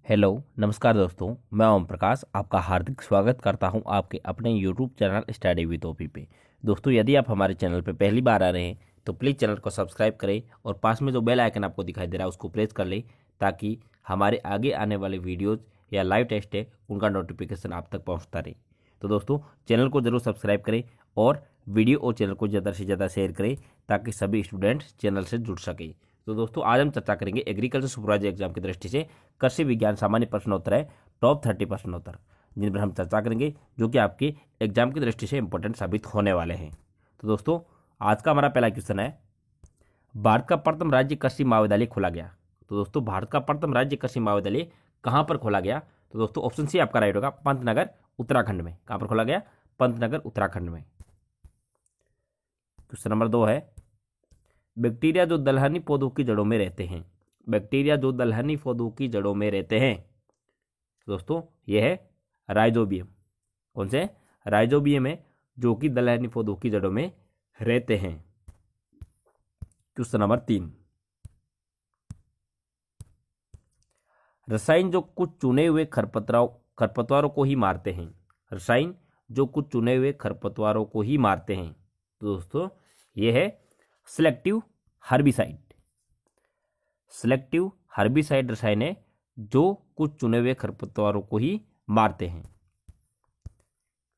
Hello नमस्कार दोस्तों, मैं ओम प्रकाश आपका हार्दिक स्वागत करता हूं आपके अपने YouTube channel study with OP पे। दोस्तों, यदि आप हमारे चैनल पे पहली बार आ रहे हैं तो प्लीज़ चैनल को सब्सक्राइब करें और पास में जो बेल आइकन आपको दिखाई दे रहा है उसको प्रेस कर लें ताकि हमारे आगे आने वाले वीडियोज़ या लाइव टेस्ट है उनका नोटिफिकेशन आप तक पहुँचता रहे। तो दोस्तों, चैनल को ज़रूर सब्सक्राइब करें और वीडियो और चैनल को ज़्यादा से ज़्यादा शेयर करें ताकि सभी स्टूडेंट्स चैनल से जुड़ सकें। तो दोस्तों, आज हम चर्चा करेंगे एग्रीकल्चर सुपरवाइजर एग्जाम की दृष्टि से कृषि विज्ञान सामान्य प्रश्नोत्तर है, टॉप 30 प्रश्नोत्तर, जिन पर हम चर्चा करेंगे जो कि आपके एग्जाम की दृष्टि से इंपॉर्टेंट साबित होने वाले हैं। तो दोस्तों, आज का हमारा पहला क्वेश्चन है, भारत का प्रथम राज्य कृषि महाविद्यालय खोला गया। तो दोस्तों, भारत का प्रथम राज्य कृषि महाविद्यालय कहाँ पर खोला गया? तो दोस्तों, ऑप्शन सी आपका राइट होगा, पंतनगर उत्तराखंड में। कहाँ पर खोला गया? पंतनगर उत्तराखंड में। क्वेश्चन नंबर 2 है, बैक्टीरिया जो दलहनी पौधों की जड़ों में रहते हैं। बैक्टीरिया जो दलहनी पौधों की जड़ों में रहते हैं, दोस्तों यह है राइजोबियम। कौन से? राइजोबियम है जो कि दलहनी पौधों की जड़ों में रहते हैं। क्वेश्चन नंबर 3, रसायन जो कुछ चुने हुए खरपतवारों को ही मारते हैं। रसायन जो कुछ चुने हुए खरपतवारों को ही मारते हैं। तो दोस्तों यह है सिलेक्टिव हर्बिसाइड। सिलेक्टिव हर्बिसाइड रसायन है जो कुछ चुने हुए खरपतवारों को ही मारते हैं।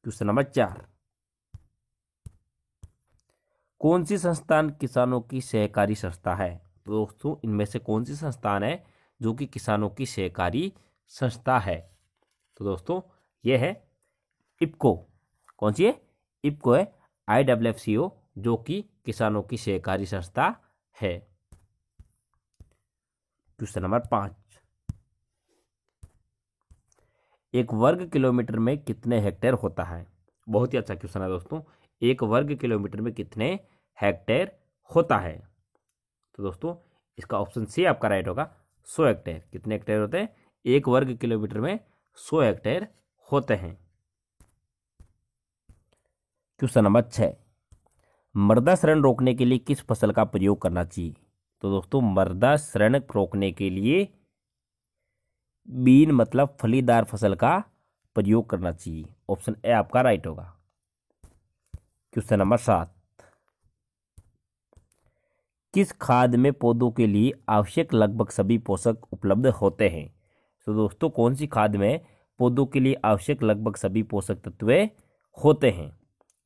क्वेश्चन नंबर 4, कौन सी संस्थान किसानों की सहकारी संस्था है? तो दोस्तों, इनमें से कौन सी संस्थान है जो कि किसानों की सहकारी संस्था है? तो दोस्तों यह है इप्को। कौन सी है? इप्को है, IFFCO, जो कि किसानों की सहकारी संस्था है। क्वेश्चन नंबर 5, एक वर्ग किलोमीटर में कितने हेक्टेयर होता है? बहुत ही अच्छा क्वेश्चन है दोस्तों। एक वर्ग किलोमीटर में कितने हेक्टेयर होता है? तो दोस्तों इसका ऑप्शन सी आपका राइट होगा, 100 हेक्टेयर। कितने हेक्टेयर होते हैं? एक वर्ग किलोमीटर में 100 हेक्टेयर होते हैं। क्वेश्चन नंबर 6, मृदा क्षरण रोकने के लिए किस फसल का प्रयोग करना चाहिए? तो दोस्तों, मृदा क्षरण रोकने के लिए बीन मतलब फलीदार फसल का प्रयोग करना चाहिए। ऑप्शन ए आपका राइट होगा। क्वेश्चन नंबर 7, किस खाद में पौधों के लिए आवश्यक लगभग सभी पोषक उपलब्ध होते हैं? तो दोस्तों, कौन सी खाद में पौधों के लिए आवश्यक लगभग सभी पोषक तत्व होते हैं?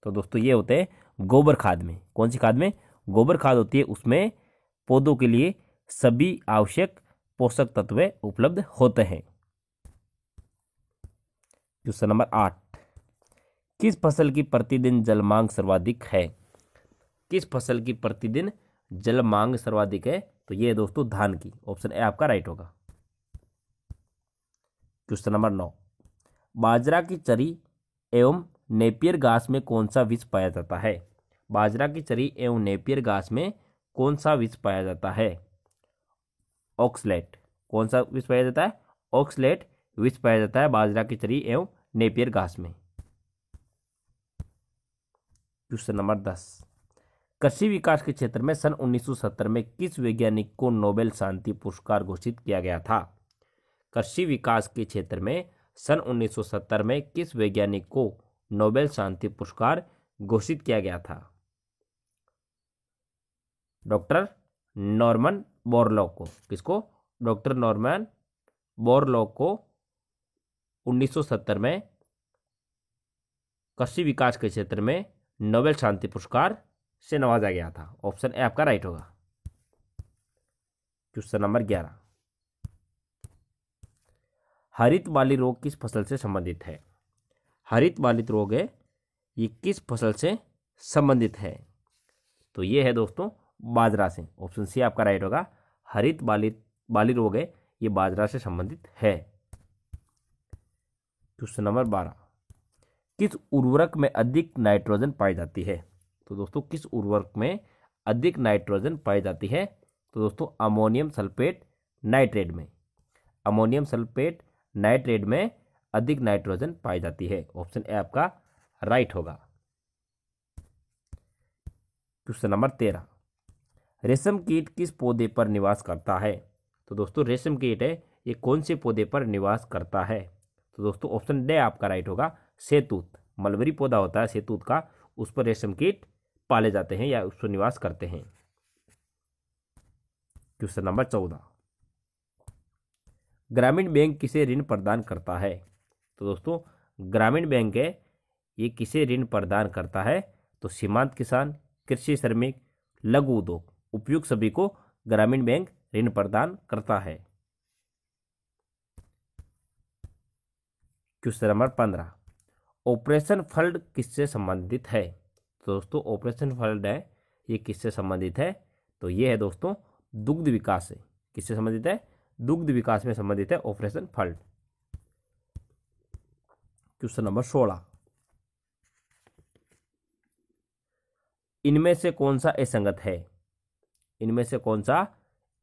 तो दोस्तों ये होते हैं गोबर खाद में। कौन सी खाद में? गोबर खाद होती है, उसमें पौधों के लिए सभी आवश्यक पोषक तत्व उपलब्ध होते हैं। क्वेश्चन नंबर 8, किस फसल की प्रतिदिन जल मांग सर्वाधिक है? किस फसल की प्रतिदिन जल मांग सर्वाधिक है? तो ये है दोस्तों धान की। ऑप्शन ए आपका राइट होगा। क्वेश्चन नंबर 9, बाजरा की चरी एवं नेपियर घास में कौन सा विष पाया जाता है? बाजरा की चरी एवं नेपियर घास में कौन सा विष पाया जाता है? ऑक्सलेट। कौन सा विष पाया जाता है? ऑक्सलेट विष पाया जाता है बाजरा की चरी एवं नेपियर घास में। क्वेश्चन नंबर 10, कृषि विकास के क्षेत्र में सन 1970 में किस वैज्ञानिक को नोबेल शांति पुरस्कार घोषित किया गया था? कृषि विकास के क्षेत्र में सन 1970 में किस वैज्ञानिक को नोबेल शांति पुरस्कार घोषित किया गया था? डॉक्टर नॉर्मन बोरलॉग को। किसको? डॉक्टर नॉर्मन बोरलॉग को 1970 में कृषि विकास के क्षेत्र में नोबेल शांति पुरस्कार से नवाजा गया था। ऑप्शन ए आपका राइट होगा। क्वेश्चन नंबर 11, हरित बाली रोग किस फसल से संबंधित है? हरित बाली रोग है, ये किस फसल से संबंधित है? तो ये है दोस्तों बाजरा से। ऑप्शन सी आपका राइट होगा। हरित बाली रोग है, ये बाजरा से संबंधित है। क्वेश्चन नंबर 12, किस उर्वरक में अधिक नाइट्रोजन पाई जाती है? तो दोस्तों किस उर्वरक में अधिक नाइट्रोजन पाई जाती है? तो दोस्तों अमोनियम सल्फेट नाइट्रेट में। अमोनियम सल्फेट नाइट्रेट में अधिक नाइट्रोजन पाई जाती है। ऑप्शन ए आपका राइट होगा। क्वेश्चन नंबर 13, रेशम कीट किस पौधे पर निवास करता है? तो दोस्तों रेशम कीट है, ये कौन से पौधे पर निवास करता है? तो दोस्तों ऑप्शन डी आपका राइट होगा, शहतूत। मलबरी पौधा होता है शहतूत का, उस पर रेशम कीट पाले जाते हैं या उस पर निवास करते हैं। क्वेश्चन नंबर 14, ग्रामीण बैंक किसे ऋण प्रदान करता है? तो दोस्तों ग्रामीण बैंक है, ये किसे ऋण प्रदान करता है? तो सीमांत किसान, कृषि श्रमिक, लघु उद्योग, उपयुक्त सभी को ग्रामीण बैंक ऋण प्रदान करता है। क्वेश्चन नंबर 15, ऑपरेशन फ्लड किससे संबंधित है? तो दोस्तों ऑपरेशन फ्लड है, ये किससे संबंधित है? तो ये है दोस्तों दुग्ध विकास से। किससे संबंधित है? दुग्ध विकास में संबंधित है ऑपरेशन फ्लड। क्वेश्चन नंबर 16, इनमें से कौन सा असंगत है? इनमें से कौन सा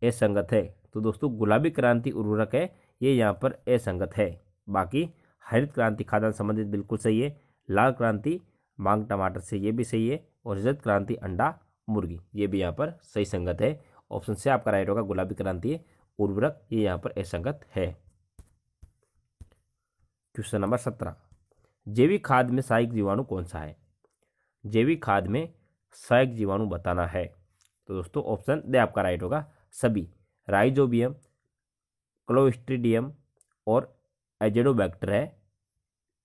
असंगत है? तो दोस्तों गुलाबी क्रांति उर्वरक है, ये यहाँ पर असंगत है। बाकी हरित क्रांति खाद्यान्न संबंधित बिल्कुल सही है। लाल क्रांति मांग टमाटर से, ये भी सही है। और रजत क्रांति अंडा मुर्गी, ये भी यहाँ पर सही संगत है। ऑप्शन से आपका राइट होगा, गुलाबी क्रांति उर्वरक, ये यहाँ पर असंगत है। क्वेश्चन नंबर 17, जैविक खाद में सहायक जीवाणु कौन सा है? जैविक खाद में सहायक जीवाणु बताना है। तो दोस्तों ऑप्शन दे आपका राइट होगा, सभी। राइजोबियम, क्लोस्ट्रीडियम और एजेडोबैक्टर है,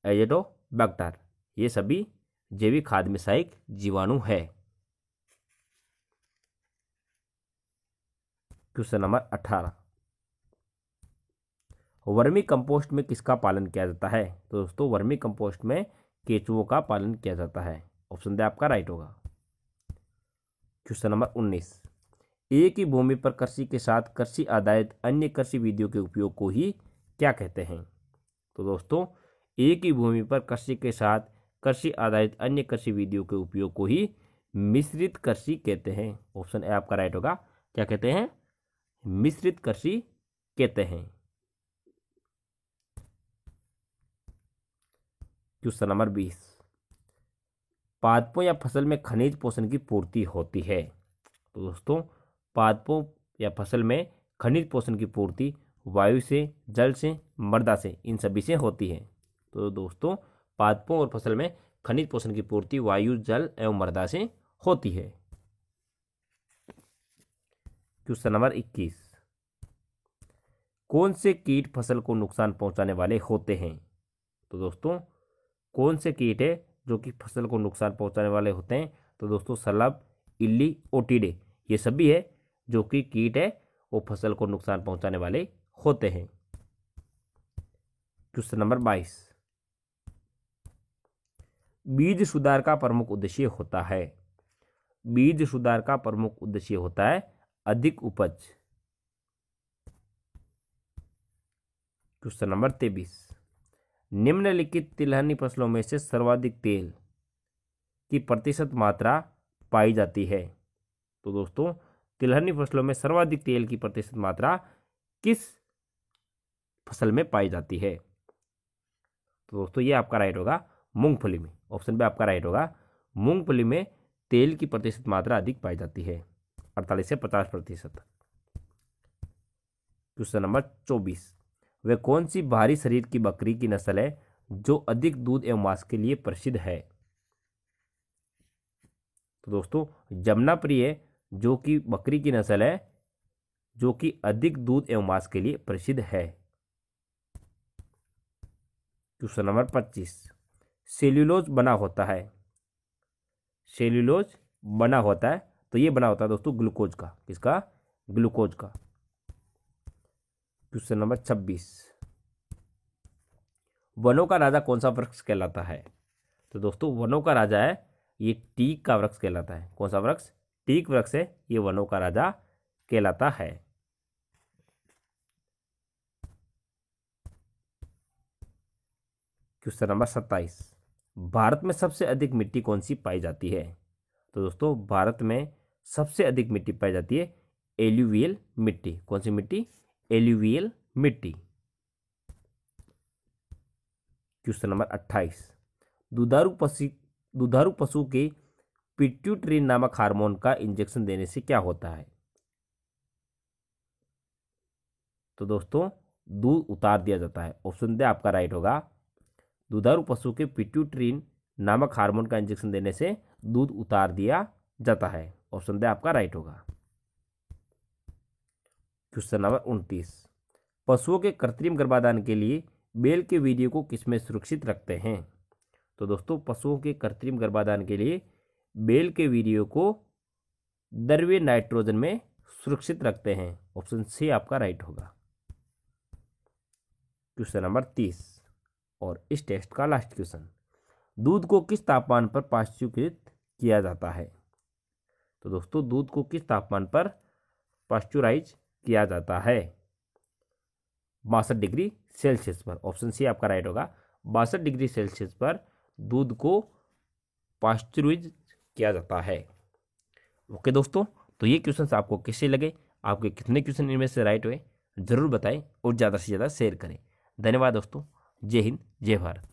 एजेडोबैक्टर, ये सभी जैविक खाद में सहायक जीवाणु है। क्वेश्चन नंबर 18, वर्मी कंपोस्ट में किसका पालन किया जाता है? तो दोस्तों वर्मी कंपोस्ट में केचुओं का पालन किया जाता है। ऑप्शन दे आपका राइट होगा। क्वेश्चन नंबर 19, एक ही भूमि पर कृषि के साथ कृषि आधारित अन्य कृषि विधियों के उपयोग को ही क्या कहते हैं? तो दोस्तों एक ही भूमि पर कृषि के साथ कृषि आधारित अन्य कृषि विधियों के उपयोग को ही मिश्रित कृषि कहते हैं। ऑप्शन ए आपका राइट होगा, क्या कहते हैं? मिश्रित कृषि कहते हैं। क्वेश्चन नंबर 20, पादपों या फसल में खनिज पोषण की पूर्ति होती है? तो दोस्तों पादपों या फसल में खनिज पोषण की पूर्ति वायु से, जल से, मृदा से, इन सभी से होती है। तो दोस्तों पादपों और फसल में खनिज पोषण की पूर्ति वायु, जल एवं मृदा से होती है। क्वेश्चन नंबर 21, कौन से कीट फसल को नुकसान पहुंचाने वाले होते हैं? तो दोस्तों कौन से कीट है जो कि फसल को नुकसान पहुंचाने वाले होते हैं? तो दोस्तों शलभ, इल्ली, ओटिडे, ये सभी है जो कि कीट है वो फसल को नुकसान पहुंचाने वाले होते हैं। क्वेश्चन नंबर 22, बीज सुधार का प्रमुख उद्देश्य होता है? बीज सुधार का प्रमुख उद्देश्य होता है अधिक उपज। क्वेश्चन नंबर 23, निम्नलिखित तिलहनी फसलों में से सर्वाधिक तेल की प्रतिशत मात्रा पाई जाती है? तो दोस्तों तिलहनी फसलों में सर्वाधिक तेल की प्रतिशत मात्रा किस फसल में पाई जाती है? तो दोस्तों ये आपका राइट होगा, मूंगफली में। ऑप्शन बी आपका राइट होगा, मूंगफली में तेल की प्रतिशत मात्रा अधिक पाई जाती है, 48 से 50%। क्वेश्चन नंबर 24, वह कौन सी भारी शरीर की बकरी की नस्ल है जो अधिक दूध एवं मांस के लिए प्रसिद्ध है? तो दोस्तों जमुनाप्री है जो कि बकरी की नस्ल है जो कि अधिक दूध एवं मांस के लिए प्रसिद्ध है। क्वेश्चन नंबर 25, सेल्यूलोज बना होता है? सेल्यूलोज बना होता है, तो ये बना होता है दोस्तों ग्लूकोज का। किसका? ग्लूकोज का। क्वेश्चन नंबर 26, वनों का राजा कौन सा वृक्ष कहलाता है? तो दोस्तों वनों का राजा है ये टीक का वृक्ष कहलाता है। कौन सा वृक्ष? टीक वृक्ष है, ये वनों का राजा कहलाता है। क्वेश्चन नंबर 27, भारत में सबसे अधिक मिट्टी कौन सी पाई जाती है? तो दोस्तों भारत में सबसे अधिक मिट्टी पाई जाती है एल्यूवियल मिट्टी। कौन सी मिट्टी? एल्यूवियल मिट्टी। क्वेश्चन नंबर 28, दुधारू पशु के पिट्यूटरी नामक हार्मोन का इंजेक्शन देने से क्या होता है? तो दोस्तों दूध उतार दिया जाता है। ऑप्शन द आपका राइट होगा। दुधारू पशु के पिट्यूटरीन नामक हार्मोन का इंजेक्शन देने से दूध उतार दिया जाता है। ऑप्शन द आपका राइट होगा। क्वेश्चन नंबर 29, पशुओं के कृत्रिम गर्भाधान के लिए बेल के वीर्य को किसमें सुरक्षित रखते हैं? तो दोस्तों पशुओं के कृत्रिम गर्भाधान के लिए बेल के वीर्य को द्रव्य नाइट्रोजन में सुरक्षित रखते हैं। ऑप्शन सी आपका राइट होगा। क्वेश्चन नंबर 30 और इस टेस्ट का लास्ट क्वेश्चन, दूध को किस तापमान पर पाश्चुरीकृत किया जाता है? तो दोस्तों दूध को किस तापमान पर पाश्चुराइज किया जाता है? 62 डिग्री सेल्सियस पर। ऑप्शन सी आपका राइट होगा। 62 डिग्री सेल्सियस पर दूध को पाश्चुराइज किया जाता है। ओके दोस्तों, तो ये क्वेश्चंस आपको कैसे लगे, आपके कितने क्वेश्चन इनमें से राइट हुए, जरूर बताएं और ज़्यादा से ज़्यादा शेयर करें। धन्यवाद दोस्तों। जय हिंद, जय भारत।